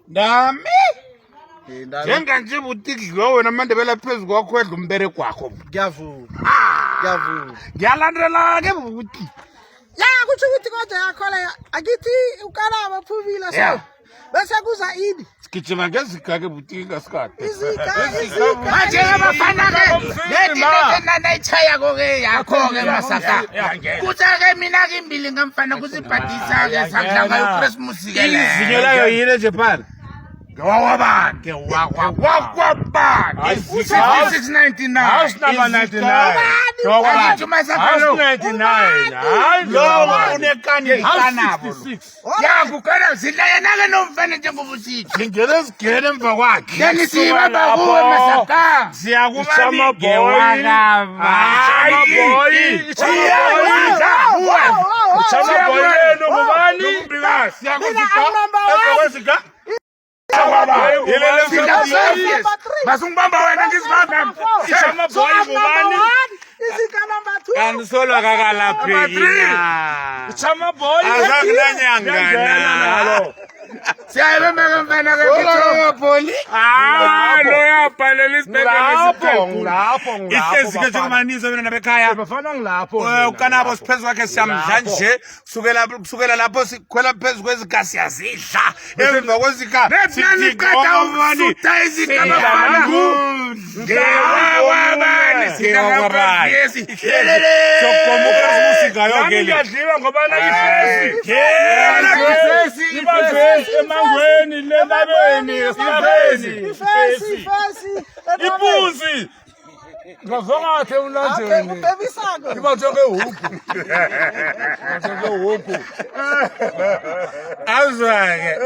Nami Jenga nje butiki wena mandebela phezulu kwakho edla umbere kwakho. Ngiyavuma. Ngiyalandela ke buti. Ya kuthi ukuthi kodwa yakhola akithi ukala abaphumile so. Bese kuza ini. Sigijima ngezika ke buti ngasikade. Manje abafana ke ngethi nayitshaya koke yakho ke masaka. Kuthi ke mina ke imbili ngamfana kusibhadisa ke sakudla ngayo Christmas ke le. Izinyo layo yile nje phala. Ngawabani ke wakwabani 699 House number 99 House 99 hayi lo unekani ikanabo 66 yakukana sidlayana ke nomfana njengobusithi ngingele sigene emva kwakhe yani siba bakuwe masaka siyakuba boy leno ngubani siyakwenzika Masungibamba wena ngizibamba Chama boy ngubani Izika number 2 Andisolwa kakalaphina Chama boy azakunanyangana Siyayibemeka mfana ke ngithola poli lo yaphalela isibhedlela lapho ihlezi ke njengomanisa wena nabekhaya bafana ngilapho ukanabo siphezulu kwakhe siyamdla nje kusukela lapho sikhwela phezulu kwezigasi yazidla emva kwezika sithi qeda ukusuta izika bafana ngewabani ngewabani yesi sokoma uKhristumusika yonke le ngiyadliwa ngoba na ifesi emangweni lentabeni esifeni ifesi ipuzi ngazongathe unlanjeni ubebisako ibathe ke huku azwa ke